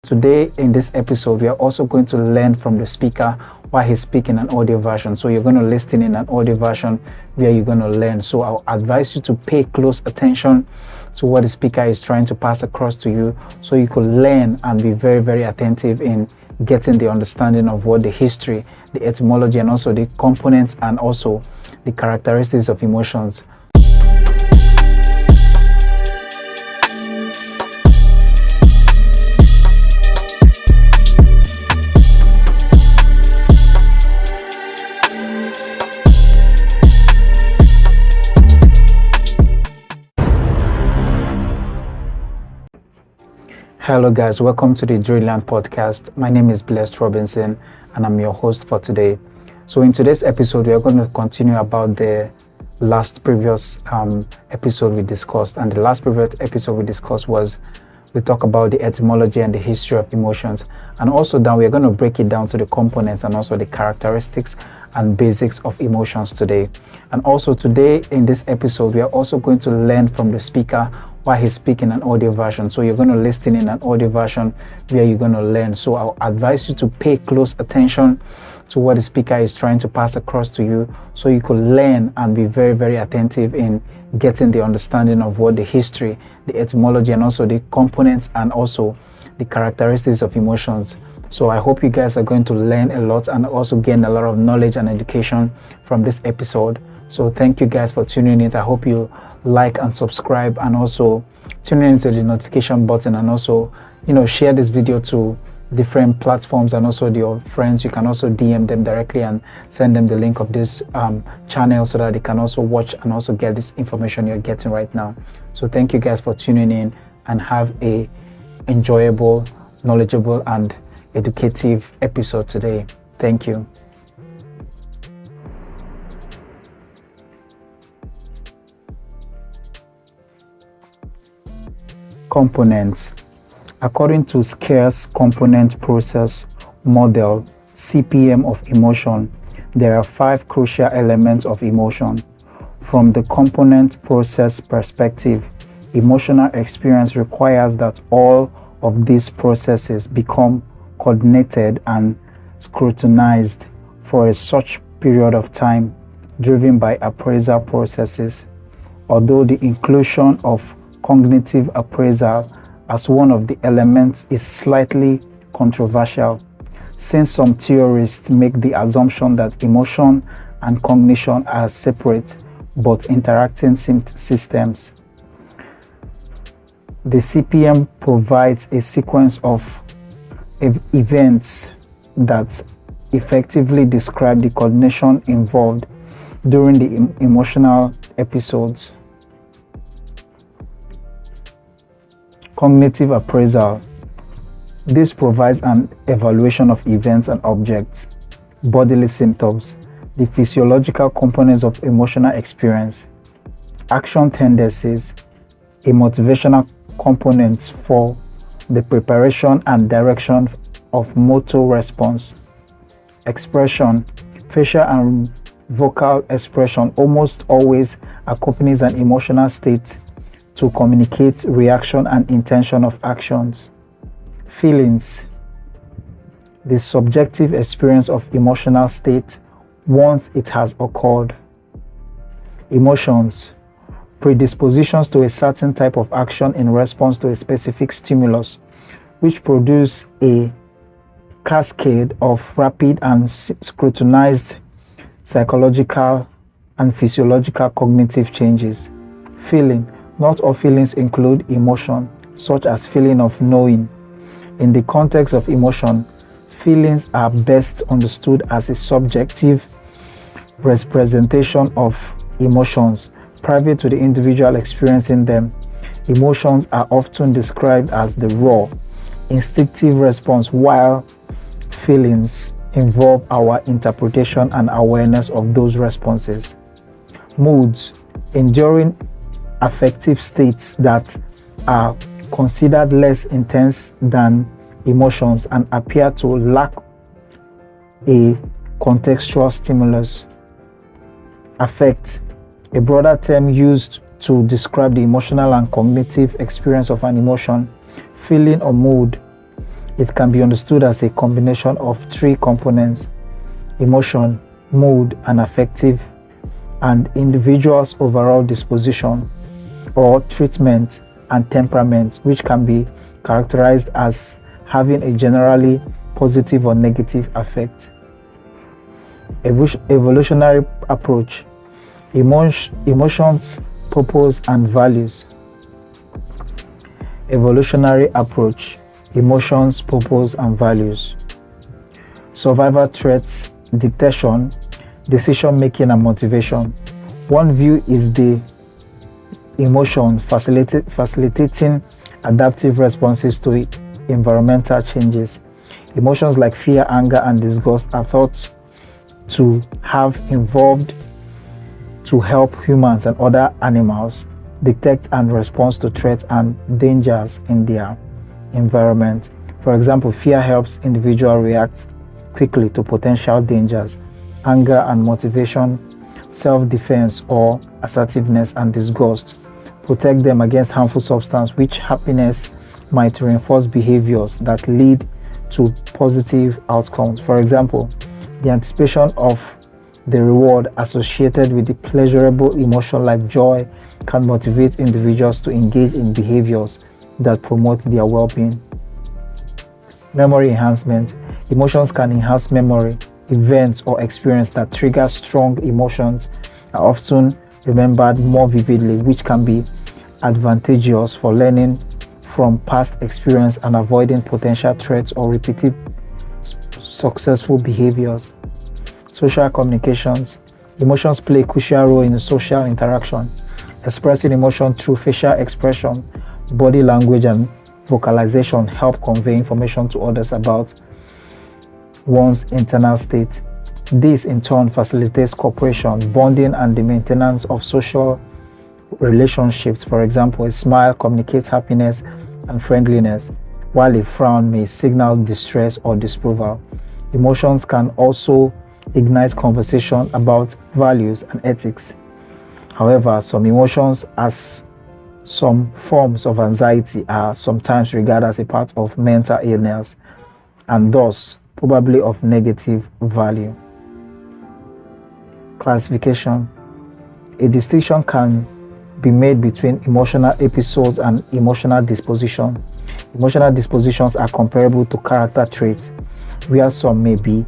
Today in this episode, we are also going to learn from the speaker while he's speaking an audio version. So you're going to listen in an audio version where you're going to learn. So I'll advise you to pay close attention to what the speaker is trying to pass across to you so you could learn and be very, very attentive in getting the understanding of what the history, the etymology, and also the components and also the characteristics of emotions. Hello guys, welcome to the Dreamland podcast. My name is Blessed Robinson and I'm your host for today. So in today's episode, we are going to continue about the last previous episode we discussed. And the last previous episode we discussed was we talk about the etymology and the history of emotions. And also then we are going to break it down to the components and also the characteristics and basics of emotions today. And also today in this episode, we are also going to learn from the speaker while he's speaking an audio version. So you're going to listen in an audio version where you're going to learn. So I'll advise you to pay close attention to what the speaker is trying to pass across to you so you could learn and be very, very attentive in getting the understanding of what the history, the etymology, and also the components and also the characteristics of emotions. So I hope you guys are going to learn a lot and also gain a lot of knowledge and education from this episode. So thank you guys for tuning in. I hope you like and subscribe and also tune into the notification button and also share this video to different platforms and also your friends. You can also DM them directly and send them the link of this channel so that they can also watch and also get this information you're getting right now. So thank you guys for tuning in and have a enjoyable, knowledgeable and educative episode today. Thank you. Components. According to Scarce Component Process Model (CPM) of emotion, there are 5 crucial elements of emotion. From the component process perspective, emotional experience requires that all of these processes become coordinated and scrutinized for a such period of time, driven by appraisal processes. Although the inclusion of cognitive appraisal as one of the elements is slightly controversial, since some theorists make the assumption that emotion and cognition are separate but interacting systems. The CPM provides a sequence of events that effectively describe the coordination involved during the emotional episodes. Cognitive appraisal. This provides an evaluation of events and objects, bodily symptoms, the physiological components of emotional experience, action tendencies, a motivational components for the preparation and direction of motor response, expression. Facial and vocal expression almost always accompanies an emotional state to communicate reaction and intention of actions. Feelings. The subjective experience of emotional state once it has occurred. Emotions. Predispositions to a certain type of action in response to a specific stimulus, which produce a cascade of rapid and scrutinized psychological and physiological cognitive changes. Feeling. Not all feelings include emotion, such as feeling of knowing. In the context of emotion, feelings are best understood as a subjective representation of emotions, private to the individual experiencing them. Emotions are often described as the raw, instinctive response, while feelings involve our interpretation and awareness of those responses. Moods. Enduring affective states that are considered less intense than emotions and appear to lack a contextual stimulus. Affect, a broader term used to describe the emotional and cognitive experience of an emotion, feeling, or mood. It can be understood as a combination of three components: emotion, mood, and affective, and individual's overall disposition or treatment and temperament, which can be characterized as having a generally positive or negative effect. Evolutionary approach: emotions, purpose, and values. Evolutionary approach: emotions, purpose, and values. Survival threats, dictation, decision making, and motivation. One view is the emotion facilitating adaptive responses to environmental changes. Emotions like fear, anger, and disgust are thought to have evolved to help humans and other animals detect and respond to threats and dangers in their environment. For example, fear helps individuals react quickly to potential dangers. Anger and motivation, self-defense or assertiveness, and disgust protect them against harmful substances, which happiness might reinforce behaviors that lead to positive outcomes. For example, the anticipation of the reward associated with the pleasurable emotion like joy can motivate individuals to engage in behaviors that promote their well-being. Memory enhancement. Emotions can enhance memory. Events or experiences that trigger strong emotions are often remembered more vividly, which can be advantageous for learning from past experience and avoiding potential threats or repeated successful behaviors. Social communications. Emotions play a crucial role in social interaction. Expressing emotion through facial expression, body language, and vocalization help convey information to others about one's internal state. This in turn facilitates cooperation, bonding, and the maintenance of social relationships. For example, a smile communicates happiness and friendliness, while a frown may signal distress or disapproval. Emotions can also ignite conversation about values and ethics. However, some emotions, as some forms of anxiety, are sometimes regarded as a part of mental illness and thus probably of negative value. Classification. A distinction can be made between emotional episodes and emotional disposition. Emotional dispositions are comparable to character traits, where some may be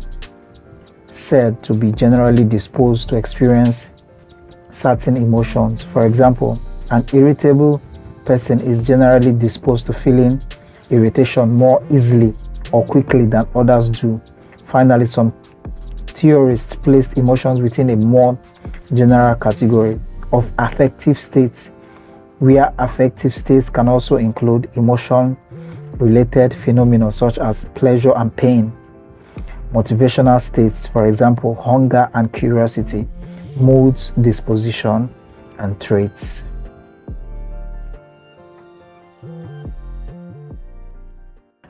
said to be generally disposed to experience certain emotions. For example, an irritable person is generally disposed to feeling irritation more easily or quickly than others do. Finally, some theorists placed emotions within a more general category of affective states, where affective states can also include emotion-related phenomena such as pleasure and pain, motivational states, for example, hunger and curiosity, moods, disposition, and traits.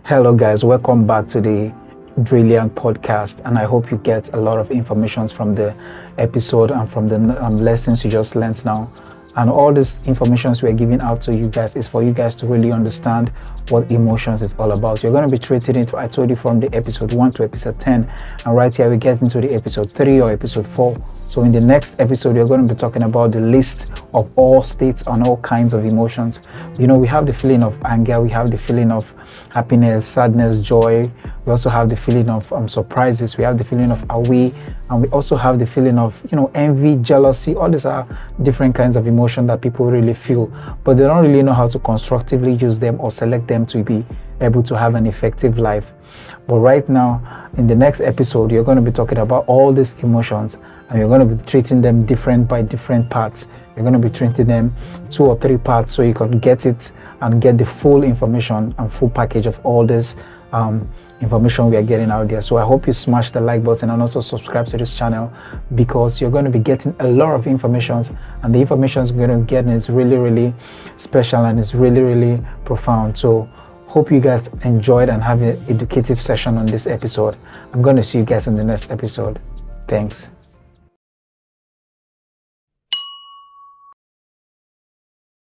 Hello guys, welcome back to the Brilliant podcast, and I hope you get a lot of information from the episode and from the lessons you just learned now. And all this information we're giving out to you guys is for you guys to really understand what emotions is all about. You're going to be treated into, I told you, from the episode 1 to episode 10, and right here we get into the episode 3 or episode 4. So in the next episode, you're going to be talking about the list of all states and all kinds of emotions. You know, we have the feeling of anger, we have the feeling of happiness, sadness, joy. We also have the feeling of surprises. We have the feeling of away, and we also have the feeling of, envy, jealousy. All these are different kinds of emotion that people really feel, but they don't really know how to constructively use them or select them to be able to have an effective life. But right now, in the next episode, you're going to be talking about all these emotions, and you're going to be treating them different by different parts. You're going to be treating them 2 or 3 parts so you can get it and get the full information and full package of all this information we are getting out there. So I hope you smash the like button and also subscribe to this channel, because you're going to be getting a lot of information, and the information you're going to get is really, really special and it's really, really profound. So hope you guys enjoyed and have an educative session on this episode. I'm going to see you guys in the next episode. Thanks.